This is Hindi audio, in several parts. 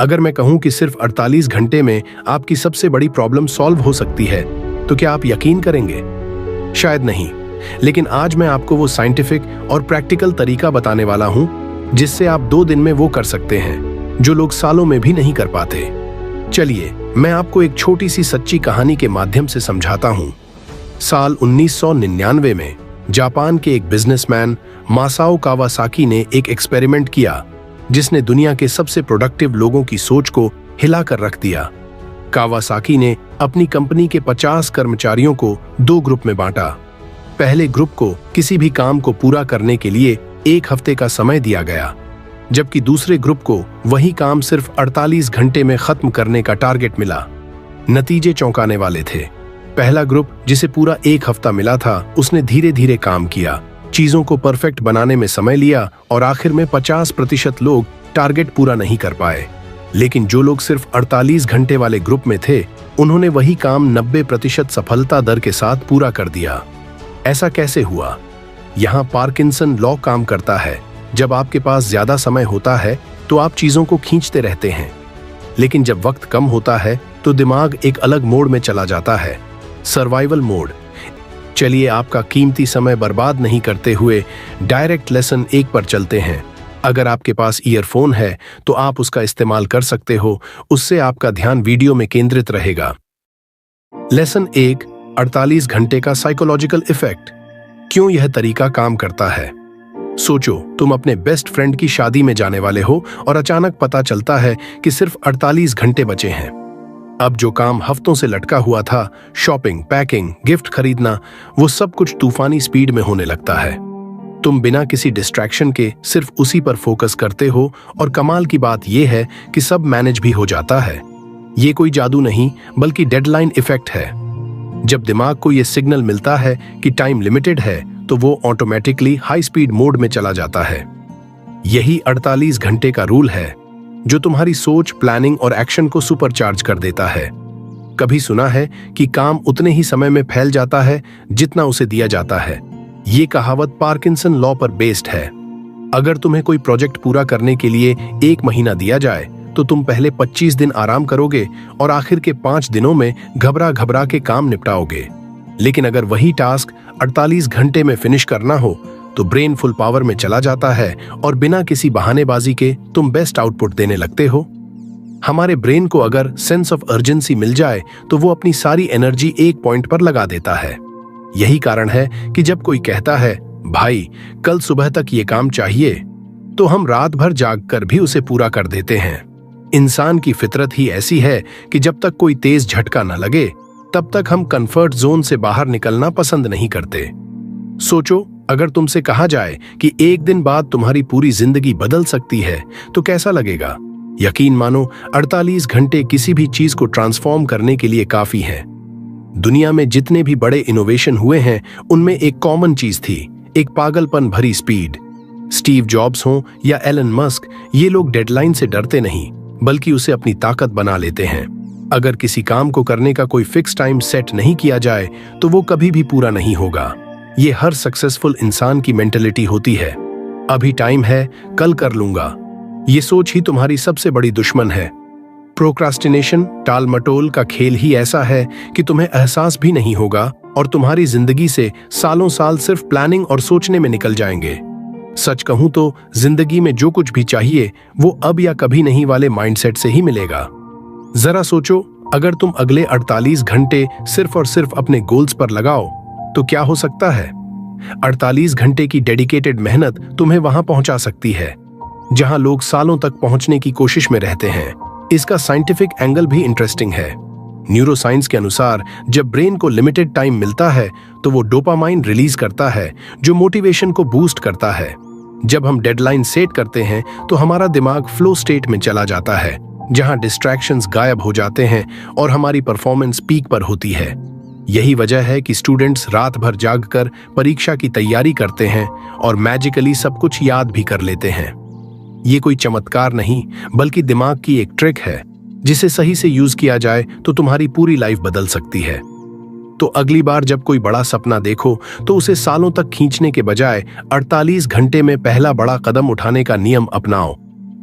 अगर मैं कहूं कि सिर्फ 48 घंटे में आपकी सबसे बड़ी प्रॉब्लम सॉल्व हो सकती है, तो क्या आप यकीन करेंगे? शायद नहीं, लेकिन आज मैं आपको वो साइंटिफिक और प्रैक्टिकल तरीका बताने वाला हूं जिससे आप 2 दिन में वो कर सकते हैं जो लोग सालों में भी नहीं कर पाते। चलिए, मैं आपको एक छोटी सी सच्ची कहानी के माध्यम से समझाता हूं। साल 1999 में जापान के एक बिजनेसमैन मासाओ कावासाकी ने एक एक्सपेरिमेंट किया जिसने दुनिया के सबसे प्रोडक्टिव लोगों की सोच को हिलाकर रख दिया। कावासाकी ने अपनी कंपनी के 50 कर्मचारियों को 2 ग्रुप में बांटा। पहले ग्रुप को किसी भी काम को पूरा करने के लिए 1 हफ्ते का समय दिया गया, जबकि दूसरे ग्रुप को वही काम सिर्फ 48 घंटे में खत्म करने का टारगेट मिला। नतीजे चौंकाने वाले थे। पहला ग्रुप, जिसे पूरा 1 हफ्ता मिला था, उसने धीरे धीरे काम किया, चीजों को परफेक्ट बनाने में समय लिया और आखिर में 50% लोग टारगेट पूरा नहीं कर पाए। लेकिन जो लोग सिर्फ 48 घंटे वाले ग्रुप में थे, उन्होंने वही काम 90% सफलता दर के साथ पूरा कर दिया। ऐसा कैसे हुआ? यहाँ पार्किंसन लॉ काम करता है। जब आपके पास ज्यादा समय होता है तो आप चीजों को खींचते रहते हैं, लेकिन जब वक्त कम होता है तो दिमाग एक अलग मोड में चला जाता है, सर्वाइवल मोड। चलिए, आपका कीमती समय बर्बाद नहीं करते हुए डायरेक्ट लेसन 1 पर चलते हैं। अगर आपके पास ईयरफोन है तो आप उसका इस्तेमाल कर सकते हो, उससे आपका ध्यान वीडियो में केंद्रित रहेगा। लेसन 1, 48 घंटे का साइकोलॉजिकल इफेक्ट। क्यों यह तरीका काम करता है? सोचो, तुम अपने बेस्ट फ्रेंड की शादी में जाने वाले हो और अचानक पता चलता है कि सिर्फ 48 घंटे बचे हैं। अब जो काम हफ्तों से लटका हुआ था, शॉपिंग, पैकिंग, गिफ्ट खरीदना, वो सब कुछ तूफानी स्पीड में होने लगता है। तुम बिना किसी डिस्ट्रैक्शन के सिर्फ उसी पर फोकस करते हो और कमाल की बात यह है कि सब मैनेज भी हो जाता है। ये कोई जादू नहीं, बल्कि डेडलाइन इफेक्ट है। जब दिमाग को यह सिग्नल मिलता है कि टाइम लिमिटेड है, तो वो ऑटोमेटिकली हाई स्पीड मोड में चला जाता है। यही 48 घंटे का रूल है जो तुम्हारी सोच, प्लानिंग और एक्शन को सुपरचार्ज कर देता है। कभी सुना है कि काम उतने ही समय में फैल जाता है जितना उसे दिया जाता है। ये कहावत पार्किंसन लॉ पर बेस्ड है। अगर तुम्हें कोई प्रोजेक्ट पूरा करने के लिए 1 महीना दिया जाए, तो तुम पहले 25 दिन आराम करोगे और आखिर के 5 दिनों में घबरा घबरा के काम निपटाओगे। लेकिन अगर वही टास्क 48 घंटे में फिनिश करना हो, तो ब्रेन फुल पावर में चला जाता है और बिना किसी बहानेबाजी के तुम बेस्ट आउटपुट देने लगते हो। हमारे ब्रेन को अगर सेंस ऑफ अर्जेंसी मिल जाए तो वो अपनी सारी एनर्जी एक पॉइंट पर लगा देता है। यही कारण है कि जब कोई कहता है, भाई कल सुबह तक ये काम चाहिए, तो हम रात भर जाग कर भी उसे पूरा कर देते हैं। इंसान की फितरत ही ऐसी है कि जब तक कोई तेज झटका न लगे, तब तक हम कंफर्ट जोन से बाहर निकलना पसंद नहीं करते। सोचो, अगर तुमसे कहा जाए कि 1 दिन बाद तुम्हारी पूरी जिंदगी बदल सकती है, तो कैसा लगेगा? यकीन मानो, 48 घंटे किसी भी चीज को ट्रांसफॉर्म करने के लिए काफी हैं। दुनिया में जितने भी बड़े इनोवेशन हुए हैं, उनमें एक कॉमन चीज थी, एक पागलपन भरी स्पीड। स्टीव जॉब्स हो या एलन मस्क, ये लोग डेडलाइन से डरते नहीं, बल्कि उसे अपनी ताकत बना लेते हैं। अगर किसी काम को करने का कोई फिक्स टाइम सेट नहीं किया जाए, तो वो कभी भी पूरा नहीं होगा। ये हर सक्सेसफुल इंसान की मेंटलिटी होती है। अभी टाइम है, कल कर लूंगा। ये सोच ही तुम्हारी सबसे बड़ी दुश्मन है। प्रोक्रास्टिनेशन, टाल मटोल का खेल ही ऐसा है कि तुम्हें एहसास भी नहीं होगा और तुम्हारी जिंदगी से सालों साल सिर्फ प्लानिंग और सोचने में निकल जाएंगे। सच कहूं तो जिंदगी में जो कुछ भी चाहिए, वो अब या कभी नहीं वाले माइंडसेट से ही मिलेगा। जरा सोचो, अगर तुम अगले 48 घंटे सिर्फ और सिर्फ अपने गोल्स पर लगाओ, तो क्या हो सकता है? 48 घंटे की डेडिकेटेड मेहनत तुम्हें वहां पहुंचा सकती है जहां लोग सालों तक पहुंचने की कोशिश में रहते हैं। इसका साइंटिफिक एंगल भी इंटरेस्टिंग है। न्यूरोसाइंस के अनुसार जब ब्रेन को लिमिटेड टाइम मिलता है, तो वो डोपामाइन रिलीज करता है, जो मोटिवेशन को बूस्ट करता है। जब हम डेडलाइन सेट करते हैं, तो हमारा दिमाग फ्लो स्टेट में चला जाता है, जहां डिस्ट्रैक्शंस गायब हो जाते हैं और हमारी परफॉर्मेंस पीक पर होती है। यही वजह है कि स्टूडेंट्स रात भर जागकर परीक्षा की तैयारी करते हैं और मैजिकली सब कुछ याद भी कर लेते हैं। ये कोई चमत्कार नहीं, बल्कि दिमाग की एक ट्रिक है, जिसे सही से यूज किया जाए तो तुम्हारी पूरी लाइफ बदल सकती है। तो अगली बार जब कोई बड़ा सपना देखो, तो उसे सालों तक खींचने के बजाय 48 घंटे में पहला बड़ा कदम उठाने का नियम अपनाओ।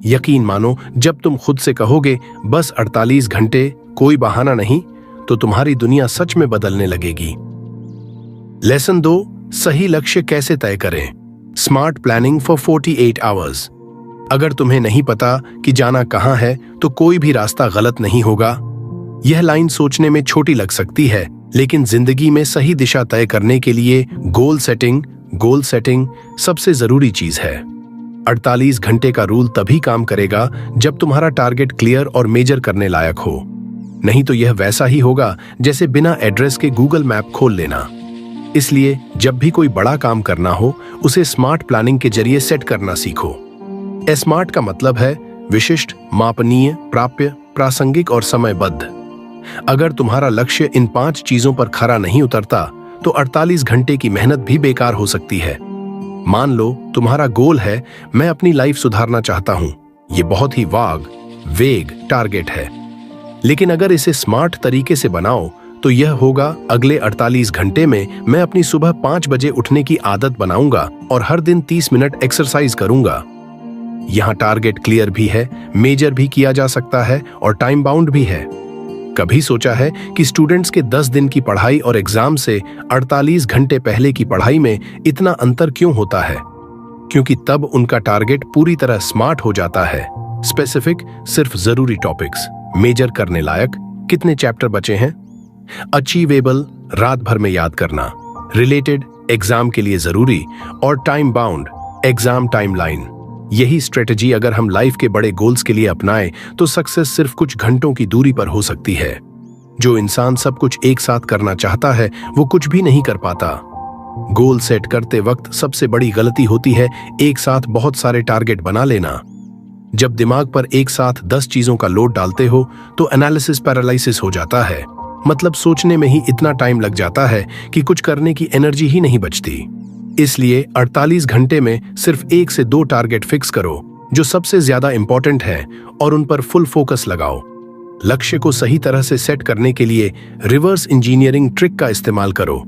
यकीन मानो, जब तुम खुद से कहोगे बस 48 घंटे, कोई बहाना नहीं, तो तुम्हारी दुनिया सच में बदलने लगेगी। लेसन 2, सही लक्ष्य कैसे तय करें। Smart planning for 48 hours. अगर तुम्हें नहीं पता कि जाना कहां है, तो कोई भी रास्ता गलत नहीं होगा। यह लाइन सोचने में छोटी लग सकती है, लेकिन जिंदगी में सही दिशा तय करने के लिए गोल सेटिंग सबसे जरूरी चीज है। 48 घंटे का रूल तभी काम करेगा जब तुम्हारा टारगेट क्लियर और मेजर करने लायक हो। नहीं तो यह वैसा ही होगा जैसे बिना एड्रेस के गूगल मैप खोल लेना। इसलिए जब भी कोई बड़ा काम करना हो, उसे स्मार्ट प्लानिंग के जरिए सेट करना सीखो। स्मार्ट का मतलब है विशिष्ट, मापनीय, प्राप्य, प्रासंगिक और समयबद्ध। अगर तुम्हारा लक्ष्य इन 5 चीजों पर खरा नहीं उतरता, तो 48 घंटे की मेहनत भी बेकार हो सकती है। मान लो तुम्हारा गोल है, मैं अपनी लाइफ सुधारना चाहता हूं। ये बहुत ही वेग टारगेट है, लेकिन अगर इसे स्मार्ट तरीके से बनाओ तो यह होगा, अगले 48 घंटे में मैं अपनी सुबह 5 बजे उठने की आदत बनाऊंगा और हर दिन 30 मिनट एक्सरसाइज करूंगा। यहां टारगेट क्लियर भी है, मेजर भी किया जा सकता है और टाइम बाउंड भी है। कभी सोचा है कि स्टूडेंट्स के 10 दिन की पढ़ाई और एग्जाम से 48 घंटे पहले की पढ़ाई में इतना अंतर क्यों होता है? क्योंकि तब उनका टारगेट पूरी तरह स्मार्ट हो जाता है। स्पेसिफिक, सिर्फ जरूरी टॉपिक्स, मेजर करने लायक, कितने चैप्टर बचे हैं, अचीवेबल, रात भर में याद करना, रिलेटेड, एग्जाम के लिए जरूरी, और टाइम बाउंड, एग्जाम टाइमलाइन। यही स्ट्रेटजी अगर हम लाइफ के बड़े गोल्स के लिए अपनाएं, तो सक्सेस सिर्फ कुछ घंटों की दूरी पर हो सकती है। जो इंसान सब कुछ एक साथ करना चाहता है, वो कुछ भी नहीं कर पाता। गोल सेट करते वक्त सबसे बड़ी गलती होती है एक साथ बहुत सारे टारगेट बना लेना। जब दिमाग पर एक साथ 10 चीजों का लोड डालते हो, तो एनालिसिस पैरालिसिस हो जाता है। मतलब सोचने में ही इतना टाइम लग जाता है कि कुछ करने की एनर्जी ही नहीं बचती। इसलिए 48 घंटे में सिर्फ 1 से 2 टारगेट फिक्स करो जो सबसे ज्यादा इंपॉर्टेंट है, और उन पर फुल फोकस लगाओ। लक्ष्य को सही तरह से सेट करने के लिए रिवर्स इंजीनियरिंग ट्रिक का इस्तेमाल करो।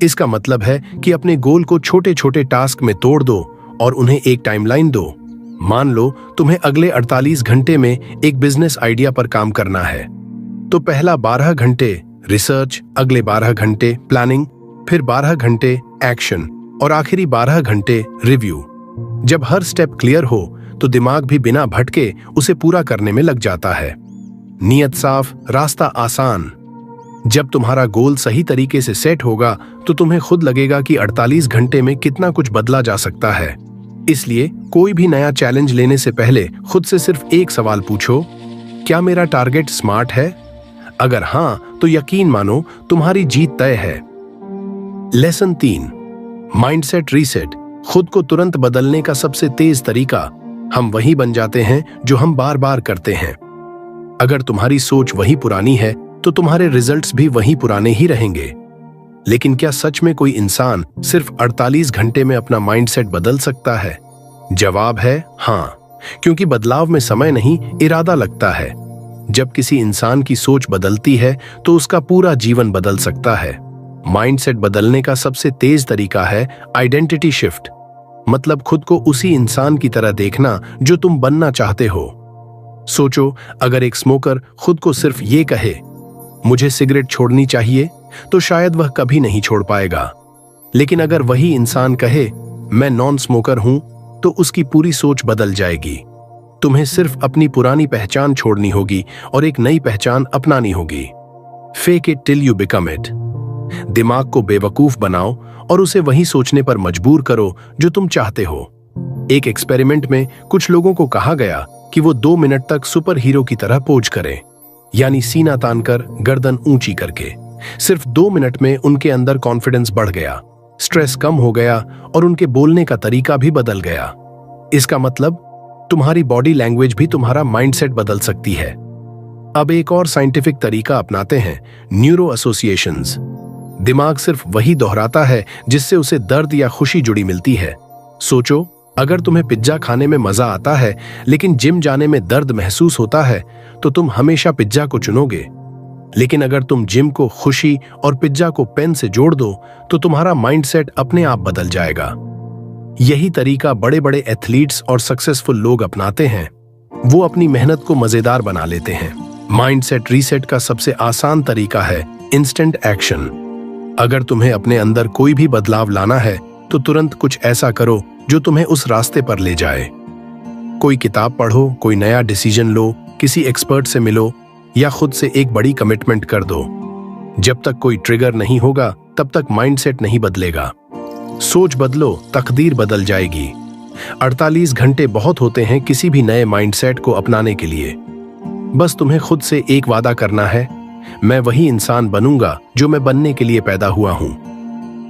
इसका मतलब है कि अपने गोल को छोटे छोटे टास्क में तोड़ दो और उन्हें एक टाइमलाइन दो। मान लो तुम्हें अगले 48 घंटे में एक बिजनेस आइडिया पर काम करना है, तो पहला 12 घंटे रिसर्च, अगले 12 घंटे प्लानिंग, फिर 12 घंटे एक्शन और आखिरी 12 घंटे रिव्यू। जब हर स्टेप क्लियर हो, तो दिमाग भी बिना भटके उसे पूरा करने में लग जाता है। नियत साफ, रास्ता आसान। जब तुम्हारा गोल सही तरीके से सेट होगा, तो तुम्हें खुद लगेगा कि 48 घंटे में कितना कुछ बदला जा सकता है। इसलिए कोई भी नया चैलेंज लेने से पहले खुद से सिर्फ एक सवाल पूछो, क्या मेरा टारगेट स्मार्ट है? अगर हां, तो यकीन मानो तुम्हारी जीत तय है। Lesson 3, mindset reset. खुद को तुरंत बदलने का सबसे तेज तरीका, हम वही बन जाते हैं जो हम बार बार करते हैं। अगर तुम्हारी सोच वही पुरानी है, तो तुम्हारे रिजल्ट्स भी वही पुराने ही रहेंगे। लेकिन क्या सच में कोई इंसान सिर्फ 48 घंटे में अपना माइंडसेट बदल सकता है? जवाब है हां, क्योंकि बदलाव में समय नहीं, इरादा लगता है। जब किसी इंसान की सोच बदलती है, तो उसका पूरा जीवन बदल सकता है। माइंडसेट बदलने का सबसे तेज तरीका है आइडेंटिटी शिफ्ट। मतलब खुद को उसी इंसान की तरह देखना जो तुम बनना चाहते हो। सोचो, अगर एक स्मोकर खुद को सिर्फ ये कहे, मुझे सिगरेट छोड़नी चाहिए, तो शायद वह कभी नहीं छोड़ पाएगा। लेकिन अगर वही इंसान कहे, मैं नॉन स्मोकर हूं, तो उसकी पूरी सोच बदल जाएगी। तुम्हें सिर्फ अपनी पुरानी पहचान छोड़नी होगी और एक नई पहचान अपनानी होगी। Fake it till you become it. दिमाग को बेवकूफ बनाओ और उसे वही सोचने पर मजबूर करो जो तुम चाहते हो। एक एक्सपेरिमेंट में कुछ लोगों को कहा गया कि वो 2 मिनट तक सुपर हीरो की तरह पोज करें, यानी सीना तानकर, गर्दन ऊंची करके। सिर्फ 2 मिनट में उनके अंदर कॉन्फिडेंस बढ़ गया, स्ट्रेस कम हो गया और उनके बोलने का तरीका भी बदल गया। इसका मतलब तुम्हारी बॉडी लैंग्वेज भी तुम्हारा माइंडसेट बदल सकती है। अब एक और साइंटिफिक तरीका अपनाते हैं, न्यूरो एसोसिएशंस। दिमाग सिर्फ वही दोहराता है जिससे उसे दर्द या खुशी जुड़ी मिलती है। सोचो, अगर तुम्हें पिज्जा खाने में मजा आता है लेकिन जिम जाने में दर्द महसूस होता है, तो तुम हमेशा पिज्जा को चुनोगे। लेकिन अगर तुम जिम को खुशी और पिज्जा को पेन से जोड़ दो, तो तुम्हारा माइंडसेट अपने आप बदल जाएगा। यही तरीका बड़े बड़े एथलीट्स और सक्सेसफुल लोग अपनाते हैं। वो अपनी मेहनत को मजेदार बना लेते हैं। माइंडसेट रीसेट का सबसे आसान तरीका है इंस्टेंट एक्शन। अगर तुम्हें अपने अंदर कोई भी बदलाव लाना है तो तुरंत कुछ ऐसा करो जो तुम्हें उस रास्ते पर ले जाए। कोई किताब पढ़ो, कोई नया डिसीजन लो, किसी एक्सपर्ट से मिलो या खुद से एक बड़ी कमिटमेंट कर दो। जब तक कोई ट्रिगर नहीं होगा तब तक माइंडसेट नहीं बदलेगा। सोच बदलो, तकदीर बदल जाएगी। 48 घंटे बहुत होते हैं किसी भी नए माइंडसेट को अपनाने के लिए। बस तुम्हें खुद से एक वादा करना है, मैं वही इंसान बनूंगा जो मैं बनने के लिए पैदा हुआ हूं।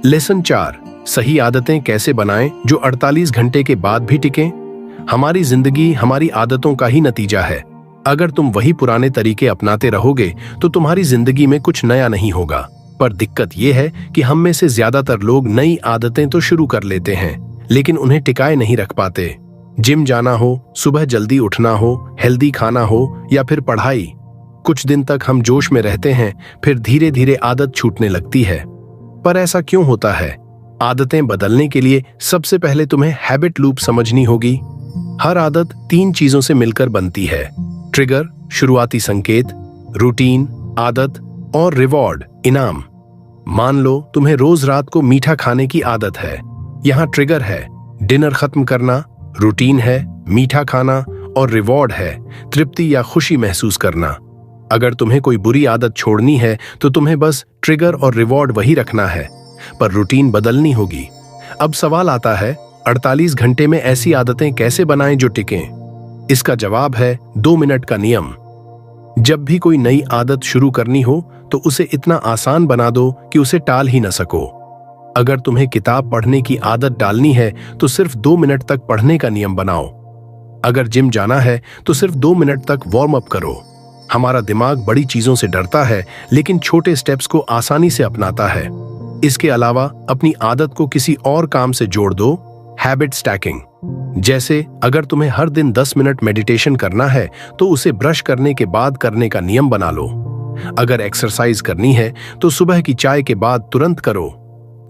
लेसन 4, सही आदतें कैसे बनाएं जो 48 घंटे के बाद भी टिकें। हमारी जिंदगी हमारी आदतों का ही नतीजा है। अगर तुम वही पुराने तरीके अपनाते रहोगे तो तुम्हारी जिंदगी में कुछ नया नहीं होगा। पर दिक्कत यह है कि हम में से ज्यादातर लोग नई आदतें तो शुरू कर लेते हैं लेकिन उन्हें टिकाए नहीं रख पाते। जिम जाना हो, सुबह जल्दी उठना हो, हेल्दी खाना हो या फिर पढ़ाई, कुछ दिन तक हम जोश में रहते हैं, फिर धीरे धीरे आदत छूटने लगती है। पर ऐसा क्यों होता है? आदतें बदलने के लिए सबसे पहले तुम्हें हैबिट लूप समझनी होगी। हर आदत 3 चीजों से मिलकर बनती है: ट्रिगर, शुरुआती संकेत, रूटीन, आदत और रिवॉर्ड, इनाम। मान लो तुम्हें रोज रात को मीठा खाने की आदत है। यहाँ ट्रिगर है डिनर खत्म करना, रूटीन है मीठा खाना और रिवॉर्ड है तृप्ति या खुशी महसूस करना। अगर तुम्हें कोई बुरी आदत छोड़नी है तो तुम्हें बस ट्रिगर और रिवॉर्ड वही रखना है, पर रूटीन बदलनी होगी। अब सवाल आता है, 48 घंटे में ऐसी आदतें कैसे बनाएं जो टिकें? इसका जवाब है 2 मिनट का नियम। जब भी कोई नई आदत शुरू करनी हो तो उसे इतना आसान बना दो कि उसे टाल ही न सको। अगर तुम्हें किताब पढ़ने की आदत डालनी है तो सिर्फ 2 मिनट तक पढ़ने का नियम बनाओ। अगर जिम जाना है तो सिर्फ 2 मिनट तक वार्म अप करो। हमारा दिमाग बड़ी चीजों से डरता है लेकिन छोटे स्टेप्स को आसानी से अपनाता है। इसके अलावा अपनी आदत को किसी और काम से जोड़ दो। हैबिट स्टैकिंग, जैसे अगर तुम्हें हर दिन 10 मिनट मेडिटेशन करना है तो उसे ब्रश करने के बाद करने का नियम बना लो। अगर एक्सरसाइज करनी है तो सुबह की चाय के बाद तुरंत करो।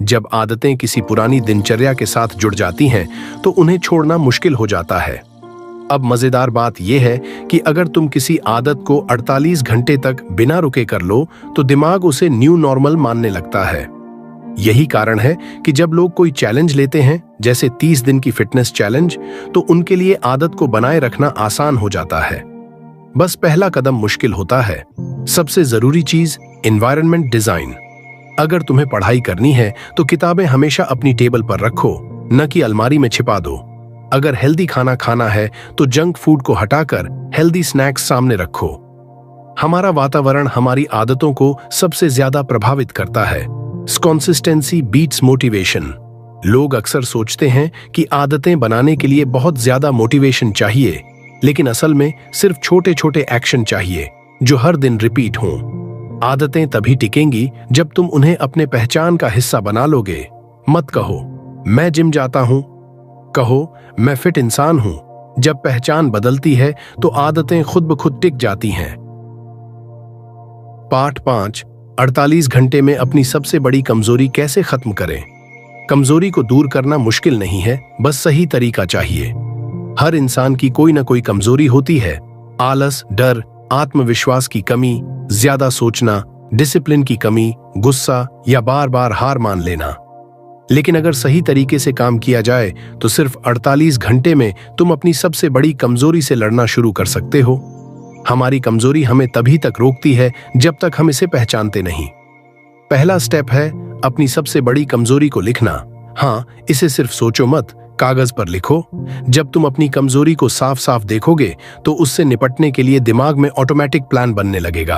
जब आदतें किसी पुरानी दिनचर्या के साथ जुड़ जाती हैं तो उन्हें छोड़ना मुश्किल हो जाता है। अब मजेदार बात यह है कि अगर तुम किसी आदत को 48 घंटे तक बिना रुके कर लो तो दिमाग उसे न्यू नॉर्मल मानने लगता है। यही कारण है कि जब लोग कोई चैलेंज लेते हैं, जैसे 30 दिन की फिटनेस चैलेंज, तो उनके लिए आदत को बनाए रखना आसान हो जाता है। बस पहला कदम मुश्किल होता है। सबसे जरूरी चीज, एनवायरनमेंट डिजाइन। अगर तुम्हें पढ़ाई करनी है तो किताबें हमेशा अपनी टेबल पर रखो, न कि अलमारी में छिपा दो। अगर हेल्दी खाना खाना है तो जंक फूड को हटाकर हेल्दी स्नैक्स सामने रखो। हमारा वातावरण हमारी आदतों को सबसे ज्यादा प्रभावित करता है। Consistency beats motivation. लोग अक्सर सोचते हैं कि आदतें बनाने के लिए बहुत ज्यादा मोटिवेशन चाहिए, लेकिन असल में सिर्फ छोटे छोटे एक्शन चाहिए जो हर दिन रिपीट हों। आदतें तभी टिकेंगी जब तुम उन्हें अपने पहचान का हिस्सा बना लोगे। मत कहो मैं जिम जाता हूं, कहो मैं फिट इंसान हूं। जब पहचान बदलती है तो आदतें खुद ब खुद टिक जाती हैं। पार्ट 5, 48 घंटे में अपनी सबसे बड़ी कमजोरी कैसे खत्म करें। कमजोरी को दूर करना मुश्किल नहीं है, बस सही तरीका चाहिए। हर इंसान की कोई ना कोई कमजोरी होती है। आलस, डर, आत्मविश्वास की कमी, ज्यादा सोचना, डिसिप्लिन की कमी, गुस्सा या बार बार हार मान लेना। लेकिन अगर सही तरीके से काम किया जाए तो सिर्फ 48 घंटे में तुम अपनी सबसे बड़ी कमजोरी से लड़ना शुरू कर सकते हो। हमारी कमजोरी हमें तभी तक रोकती है जब तक हम इसे पहचानते नहीं। पहला स्टेप है अपनी सबसे बड़ी कमजोरी को लिखना। हाँ, इसे सिर्फ सोचो मत, कागज पर लिखो। जब तुम अपनी कमजोरी को साफ साफ देखोगे तो उससे निपटने के लिए दिमाग में ऑटोमेटिक प्लान बनने लगेगा।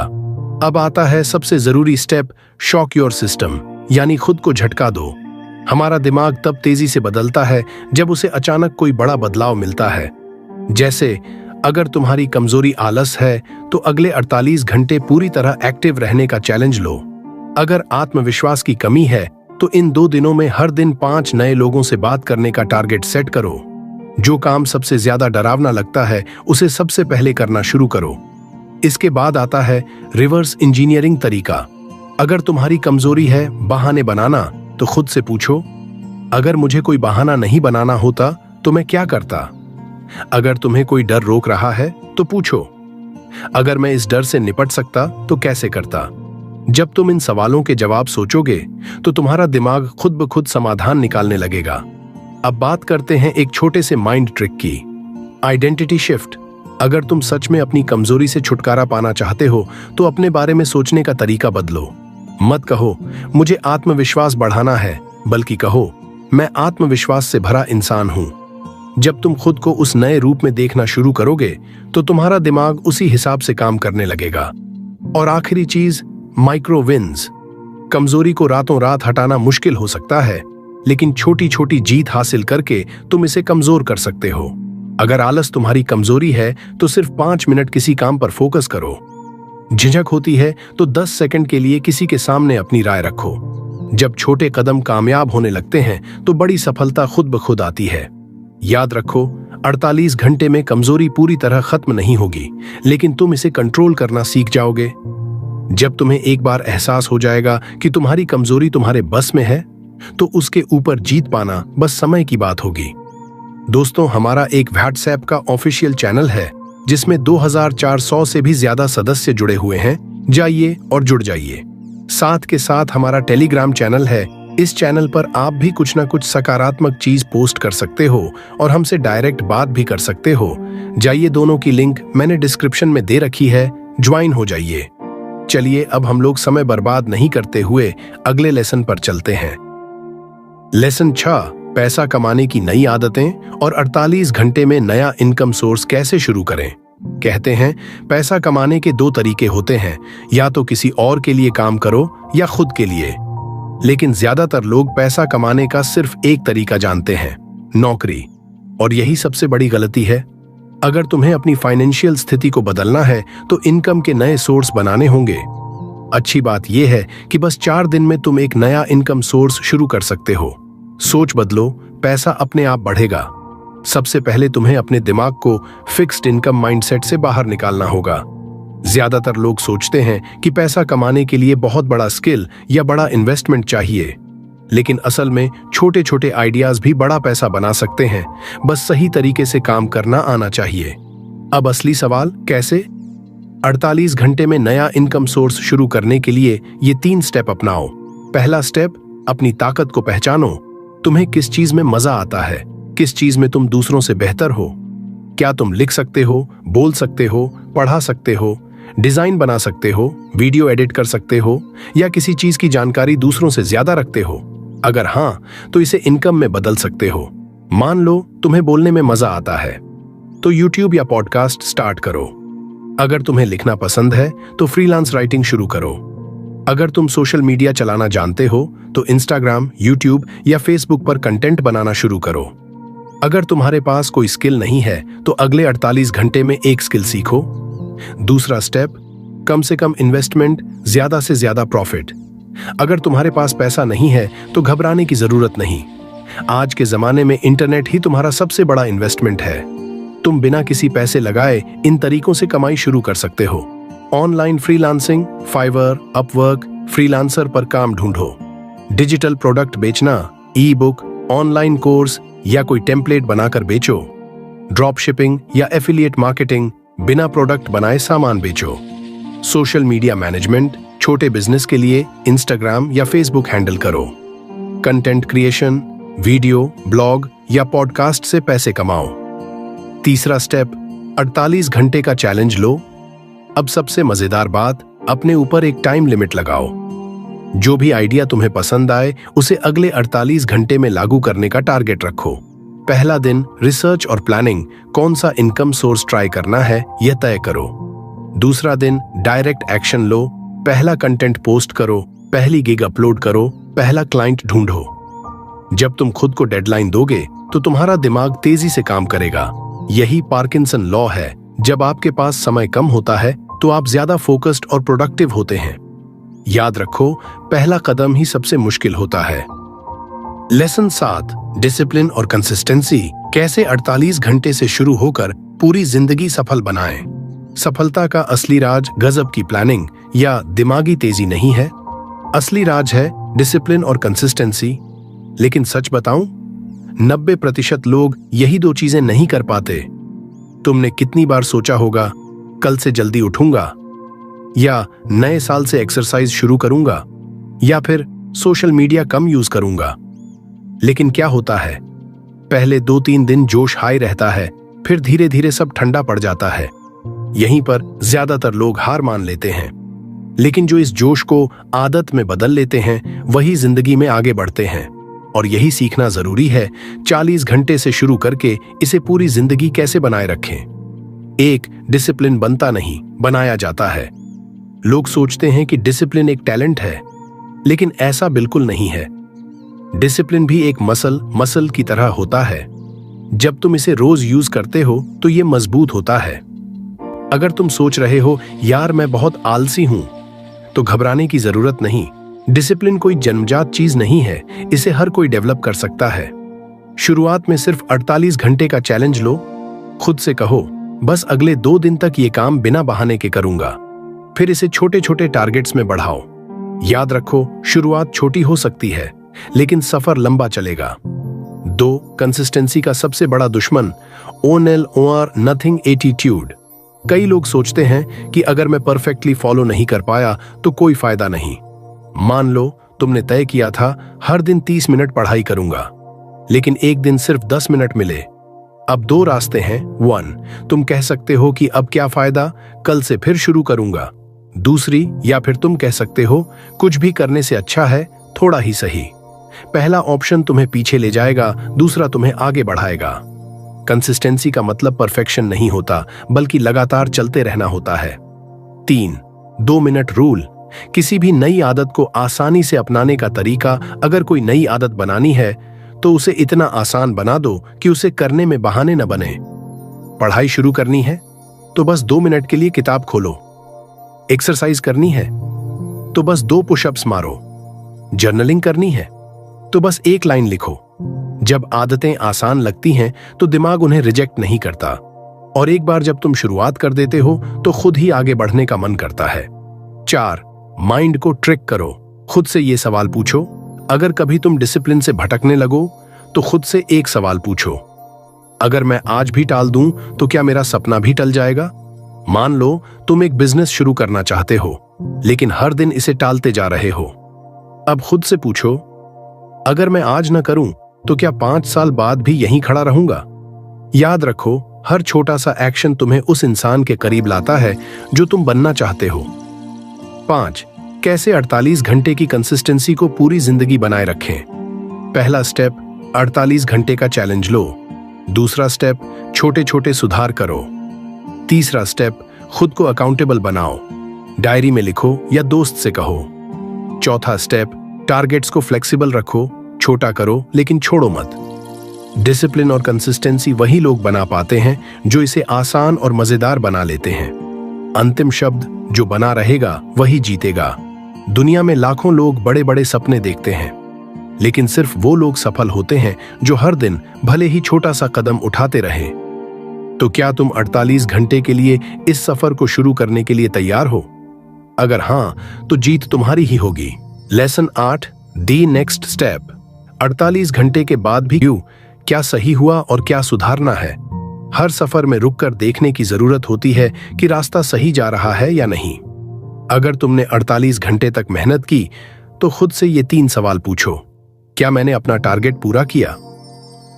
अब आता है सबसे जरूरी स्टेप, शॉक योर सिस्टम, यानी खुद को झटका दो। हमारा दिमाग तब तेजी से बदलता है जब उसे अचानक कोई बड़ा बदलाव मिलता है। जैसे अगर तुम्हारी कमजोरी आलस है तो अगले 48 घंटे पूरी तरह एक्टिव रहने का चैलेंज लो। अगर आत्मविश्वास की कमी है तो इन 2 दिनों में हर दिन 5 नए लोगों से बात करने का टारगेट सेट करो। जो काम सबसे ज्यादा डरावना लगता है उसे सबसे पहले करना शुरू करो। इसके बाद आता है रिवर्स इंजीनियरिंग तरीका। अगर तुम्हारी कमजोरी है बहाने बनाना, तो खुद से पूछो, अगर मुझे कोई बहाना नहीं बनाना होता तो मैं क्या करता। अगर तुम्हें कोई डर रोक रहा है तो पूछो, अगर मैं इस डर से निपट सकता तो कैसे करता। जब तुम इन सवालों के जवाब सोचोगे तो तुम्हारा दिमाग खुद ब खुद समाधान निकालने लगेगा। अब बात करते हैं एक छोटे से माइंड ट्रिक की, आइडेंटिटी शिफ्ट। अगर तुम सच में अपनी कमजोरी से छुटकारा पाना चाहते हो तो अपने बारे में सोचने का तरीका बदलो। मत कहो मुझे आत्मविश्वास बढ़ाना है, बल्कि कहो मैं आत्मविश्वास से भरा इंसान हूं। जब तुम खुद को उस नए रूप में देखना शुरू करोगे तो तुम्हारा दिमाग उसी हिसाब से काम करने लगेगा। और आखिरी चीज, माइक्रो विन्स। कमजोरी को रातों रात हटाना मुश्किल हो सकता है, लेकिन छोटी छोटी जीत हासिल करके तुम इसे कमजोर कर सकते हो। अगर आलस तुम्हारी कमजोरी है तो सिर्फ 5 मिनट किसी काम पर फोकस करो। झिझक होती है तो 10 सेकंड के लिए किसी के सामने अपनी राय रखो। जब छोटे कदम कामयाब होने लगते हैं तो बड़ी सफलता खुद ब खुद आती है। याद रखो, 48 घंटे में कमजोरी पूरी तरह खत्म नहीं होगी, लेकिन तुम इसे कंट्रोल करना सीख जाओगे। जब तुम्हें एक बार एहसास हो जाएगा कि तुम्हारी कमजोरी तुम्हारे बस में है, तो उसके ऊपर जीत पाना बस समय की बात होगी। दोस्तों, हमारा एक व्हाट्सएप का ऑफिशियल चैनल है जिसमें 2400 से भी ज्यादा सदस्य जुड़े हुए हैं। जाइए और जुड़ जाइए। साथ के साथ हमारा टेलीग्राम चैनल है। इस चैनल पर आप भी कुछ ना कुछ सकारात्मक चीज पोस्ट कर सकते हो और हमसे डायरेक्ट बात भी कर सकते हो। जाइए, दोनों की लिंक मैंने डिस्क्रिप्शन में दे रखी है, ज्वाइन हो जाइए। चलिए अब हम लोग समय बर्बाद नहीं करते हुए अगले लेसन पर चलते हैं। लेसन 6, पैसा कमाने की नई आदतें और 48 घंटे में नया इनकम सोर्स कैसे शुरू करें। कहते हैं पैसा कमाने के 2 तरीके होते हैं, या तो किसी और के लिए काम करो या खुद के लिए। लेकिन ज्यादातर लोग पैसा कमाने का सिर्फ एक तरीका जानते हैं, नौकरी। और यही सबसे बड़ी गलती है। अगर तुम्हें अपनी फाइनेंशियल स्थिति को बदलना है तो इनकम के नए सोर्स बनाने होंगे। अच्छी बात यह है कि बस 4 दिन में तुम एक नया इनकम सोर्स शुरू कर सकते हो। सोच बदलो, पैसा अपने आप बढ़ेगा। सबसे पहले तुम्हें अपने दिमाग को फिक्स्ड इनकम माइंडसेट से बाहर निकालना होगा। ज्यादातर लोग सोचते हैं कि पैसा कमाने के लिए बहुत बड़ा स्किल या बड़ा इन्वेस्टमेंट चाहिए, लेकिन असल में छोटे छोटे आइडियाज भी बड़ा पैसा बना सकते हैं। बस सही तरीके से काम करना आना चाहिए। अब असली सवाल, कैसे? 48 घंटे में नया इनकम सोर्स शुरू करने के लिए ये 3 स्टेप अपनाओ। पहला स्टेप, अपनी ताकत को पहचानो। तुम्हें किस चीज में मजा आता है, किस चीज में तुम दूसरों से बेहतर हो। क्या तुम लिख सकते हो, बोल सकते हो, पढ़ा सकते हो, डिजाइन बना सकते हो, वीडियो एडिट कर सकते हो, या किसी चीज की जानकारी दूसरों से ज्यादा रखते हो? अगर हां, तो इसे इनकम में बदल सकते हो। मान लो तुम्हें बोलने में मजा आता है, तो यूट्यूब या पॉडकास्ट स्टार्ट करो। अगर तुम्हें लिखना पसंद है तो फ्रीलांस राइटिंग शुरू करो। अगर तुम सोशल मीडिया चलाना जानते हो तो इंस्टाग्राम, यूट्यूब या फेसबुक पर कंटेंट बनाना शुरू करो। अगर तुम्हारे पास कोई स्किल नहीं है तो अगले 48 घंटे में एक स्किल सीखो। दूसरा स्टेप, कम से कम इन्वेस्टमेंट, ज्यादा से ज्यादा प्रॉफिट। अगर तुम्हारे पास पैसा नहीं है तो घबराने की जरूरत नहीं। आज के जमाने में इंटरनेट ही तुम्हारा सबसे बड़ा इन्वेस्टमेंट है। तुम बिना किसी पैसे लगाए इन तरीकों से कमाई शुरू कर सकते हो। Online freelancing, Fiverr, Upwork, Freelancer पर काम ढूंढो। डिजिटल प्रोडक्ट बेचना, ई बुक, ऑनलाइन कोर्स या कोई टेम्पलेट बनाकर बेचो। ड्रॉप शिपिंग या एफिलिएट मार्केटिंग, बिना प्रोडक्ट बनाए सामान बेचो। सोशल मीडिया मैनेजमेंट, छोटे बिजनेस के लिए इंस्टाग्राम या फेसबुक हैंडल करो। कंटेंट क्रिएशन, वीडियो, ब्लॉग या पॉडकास्ट से पैसे कमाओ। तीसरा स्टेप, 48 घंटे का चैलेंज लो। अब सबसे मजेदार बात, अपने ऊपर एक टाइम लिमिट लगाओ। जो भी आइडिया तुम्हें पसंद आए उसे अगले 48 घंटे में लागू करने का टारगेट रखो। पहला दिन रिसर्च और प्लानिंग, कौन सा इनकम सोर्स ट्राई करना है यह तय करो। दूसरा दिन डायरेक्ट एक्शन लो, पहला कंटेंट पोस्ट करो, पहली गिग अपलोड करो, पहला क्लाइंट ढूंढो। जब तुम खुद को डेडलाइन दोगे तो तुम्हारा दिमाग तेजी से काम करेगा। यही पार्किंसन लॉ है। जब आपके पास समय कम होता है तो आप ज्यादा फोकस्ड और प्रोडक्टिव होते हैं। याद रखो, पहला कदम ही सबसे मुश्किल होता है। लेसन 7, डिसिप्लिन और कंसिस्टेंसी, कैसे 48 घंटे से शुरू होकर पूरी जिंदगी सफल बनाएं। सफलता का असली राज गजब की प्लानिंग या दिमागी तेजी नहीं है। असली राज है डिसिप्लिन और कंसिस्टेंसी। लेकिन सच बताऊं, 90% लोग यही दो चीजें नहीं कर पाते। तुमने कितनी बार सोचा होगा, कल से जल्दी उठूंगा, या नए साल से एक्सरसाइज शुरू करूंगा, या फिर सोशल मीडिया कम यूज करूंगा। लेकिन क्या होता है, पहले 2-3 दिन जोश हाई रहता है, फिर धीरे धीरे सब ठंडा पड़ जाता है। यहीं पर ज्यादातर लोग हार मान लेते हैं। लेकिन जो इस जोश को आदत में बदल लेते हैं, वही जिंदगी में आगे बढ़ते हैं। और यही सीखना जरूरी है, 40 घंटे से शुरू करके इसे पूरी जिंदगी कैसे बनाए रखें। एक डिसिप्लिन बनता नहीं, बनाया जाता है। लोग सोचते हैं कि डिसिप्लिन एक टैलेंट है, लेकिन ऐसा बिल्कुल नहीं है। डिसिप्लिन भी एक मसल की तरह होता है। जब तुम इसे रोज यूज करते हो तो ये मजबूत होता है। अगर तुम सोच रहे हो यार मैं बहुत आलसी हूं, तो घबराने की जरूरत नहीं। डिसिप्लिन कोई जन्मजात चीज नहीं है, इसे हर कोई डेवलप कर सकता है। शुरुआत में सिर्फ 48 घंटे का चैलेंज लो। खुद से कहो, बस अगले 2 दिन तक ये काम बिना बहाने के करूंगा। फिर इसे छोटे छोटे टारगेट्स में बढ़ाओ। याद रखो, शुरुआत छोटी हो सकती है, लेकिन सफर लंबा चलेगा। 2, कंसिस्टेंसी का सबसे बड़ा दुश्मन ONLOR नथिंग एटीट्यूड। कई लोग सोचते हैं कि अगर मैं परफेक्टली फॉलो नहीं कर पाया तो कोई फायदा नहीं। मान लो तुमने तय किया था हर दिन 30 मिनट पढ़ाई करूंगा, लेकिन एक दिन सिर्फ 10 मिनट मिले। अब 2 रास्ते हैं। 1, तुम कह सकते हो कि अब क्या फायदा, कल से फिर शुरू करूंगा। दूसरी, या फिर तुम कह सकते हो कुछ भी करने से अच्छा है थोड़ा ही सही। पहला ऑप्शन तुम्हें पीछे ले जाएगा, दूसरा तुम्हें आगे बढ़ाएगा। कंसिस्टेंसी का मतलब परफेक्शन नहीं होता, बल्कि लगातार चलते रहना होता है। 3, 2 मिनट रूल। किसी भी नई आदत को आसानी से अपनाने का तरीका, अगर कोई नई आदत बनानी है तो उसे इतना आसान बना दो कि उसे करने में बहाने न बने। पढ़ाई शुरू करनी है तो बस 2 मिनट के लिए किताब खोलो। एक्सरसाइज करनी है तो बस 2 पुशअप्स मारो। जर्नलिंग करनी है तो बस 1 लाइन लिखो। जब आदतें आसान लगती हैं तो दिमाग उन्हें रिजेक्ट नहीं करता, और एक बार जब तुम शुरुआत कर देते हो तो खुद ही आगे बढ़ने का मन करता है। 4, माइंड को ट्रिक करो। खुद से ये सवाल पूछो, अगर कभी तुम डिसिप्लिन से भटकने लगो तो खुद से एक सवाल पूछो, अगर मैं आज भी टाल दूं तो क्या मेरा सपना भी टल जाएगा। मान लो तुम एक बिजनेस शुरू करना चाहते हो, लेकिन हर दिन इसे टालते जा रहे हो। अब खुद से पूछो, अगर मैं आज न करूं तो क्या 5 साल बाद भी यहीं खड़ा रहूंगा। याद रखो, हर छोटा सा एक्शन तुम्हें उस इंसान के करीब लाता है जो तुम बनना चाहते हो। 5, कैसे 48 घंटे की कंसिस्टेंसी को पूरी जिंदगी बनाए रखें। पहला स्टेप, 48 घंटे का चैलेंज लो। दूसरा स्टेप, छोटे छोटे सुधार करो। तीसरा स्टेप, खुद को अकाउंटेबल बनाओ, डायरी में लिखो या दोस्त से कहो। चौथा स्टेप, टारगेट्स को फ्लेक्सिबल रखो, छोटा करो लेकिन छोड़ो मत। डिसिप्लिन और कंसिस्टेंसी वही लोग बना पाते हैं जो इसे आसान और मजेदार बना लेते हैं। अंतिम शब्द, जो बना रहेगा वही जीतेगा। दुनिया में लाखों लोग बड़े बड़े सपने देखते हैं, लेकिन सिर्फ वो लोग सफल होते हैं जो हर दिन भले ही छोटा सा कदम उठाते रहे। तो क्या तुम 48 घंटे के लिए इस सफर को शुरू करने के लिए तैयार हो? अगर हां, तो जीत तुम्हारी ही होगी। लेसन 8, दी नेक्स्ट स्टेप। 48 घंटे के बाद भी क्या सही हुआ और क्या सुधारना है। हर सफर में रुककर देखने की जरूरत होती है कि रास्ता सही जा रहा है या नहीं। अगर तुमने 48 घंटे तक मेहनत की तो खुद से ये 3 सवाल पूछो। क्या मैंने अपना टारगेट पूरा किया?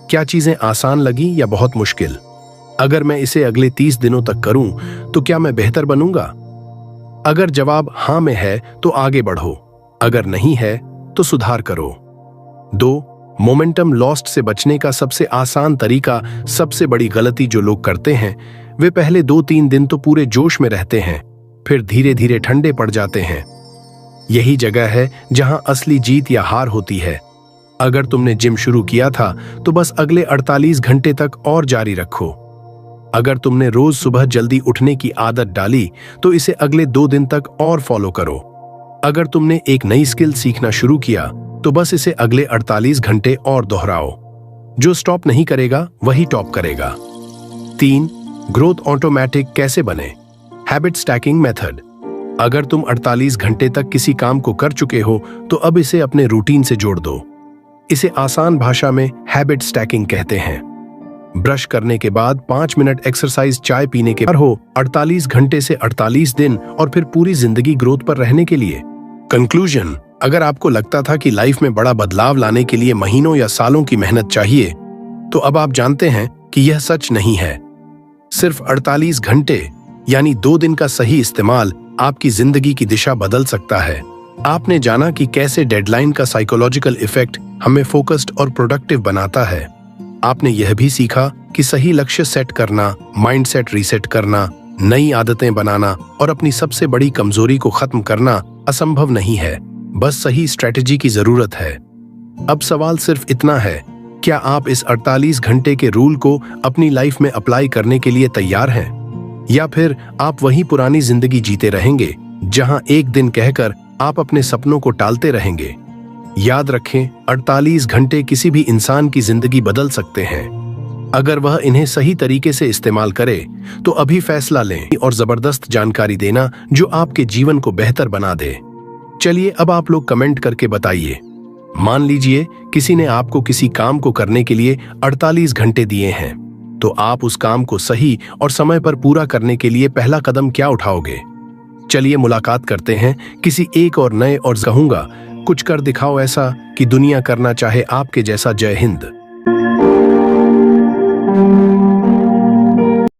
क्या चीजें आसान लगी या बहुत मुश्किल? अगर मैं इसे अगले 30 दिनों तक करूं तो क्या मैं बेहतर बनूंगा? अगर जवाब हां में है तो आगे बढ़ो, अगर नहीं है तो सुधार करो। 2, मोमेंटम लॉस्ट से बचने का सबसे आसान तरीका, सबसे बड़ी गलती जो लोग करते हैं, वे पहले 2-3 दिन तो पूरे जोश में रहते हैं, फिर धीरे धीरे ठंडे पड़ जाते हैं। यही जगह है जहां असली जीत या हार होती है। अगर तुमने जिम शुरू किया था तो बस अगले 48 घंटे तक और जारी रखो। अगर तुमने रोज सुबह जल्दी उठने की आदत डाली तो इसे अगले 2 दिन तक और फॉलो करो। अगर तुमने एक नई स्किल सीखना शुरू किया तो बस इसे अगले 48 घंटे और दोहराओ। जो स्टॉप नहीं करेगा वही टॉप करेगा। 3, ग्रोथ ऑटोमेटिक कैसे बने। Habit stacking method. अगर तुम 48 घंटे तक किसी काम को कर चुके हो तो अब इसे अपने रूटीन से जोड़ दो। इसे आसान भाषा में हैबिट स्टैकिंग कहते हैं। ब्रश करने के बाद 5 मिनट एक्सरसाइज, चाय पीने के बाद हो 48 घंटे से 48 दिन और फिर पूरी जिंदगी ग्रोथ पर रहने के लिए। कंक्लूजन, अगर आपको लगता था कि लाइफ में बड़ा बदलाव लाने के लिए महीनों या सालों की मेहनत चाहिए, तो अब आप जानते हैं कि यह सच नहीं है। सिर्फ 48 घंटे यानी 2 दिन का सही इस्तेमाल आपकी जिंदगी की दिशा बदल सकता है। आपने जाना कि कैसे डेडलाइन का साइकोलॉजिकल इफेक्ट हमें फोकस्ड और प्रोडक्टिव बनाता है। आपने यह भी सीखा कि सही लक्ष्य सेट करना, माइंडसेट रीसेट करना, नई आदतें बनाना और अपनी सबसे बड़ी कमजोरी को खत्म करना असंभव नहीं है, बस सही स्ट्रेटेजी की जरूरत है। अब सवाल सिर्फ इतना है, क्या आप इस 48 घंटे के रूल को अपनी लाइफ में अप्लाई करने के लिए तैयार हैं? या फिर आप वही पुरानी जिंदगी जीते रहेंगे जहां एक दिन कहकर आप अपने सपनों को टालते रहेंगे? याद रखें, 48 घंटे किसी भी इंसान की जिंदगी बदल सकते हैं अगर वह इन्हें सही तरीके से इस्तेमाल करे। तो अभी फैसला लें और जबरदस्त जानकारी देना जो आपके जीवन को बेहतर बना दे। चलिए अब आप लोग कमेंट करके बताइए। मान लीजिए किसी ने आपको किसी काम को करने के लिए 48 घंटे दिए हैं, तो आप उस काम को सही और समय पर पूरा करने के लिए पहला कदम क्या उठाओगे? चलिए मुलाकात करते हैं किसी एक और नए और कहूंगा कुछ कर दिखाओ ऐसा कि दुनिया करना चाहे आपके जैसा। जय हिंद।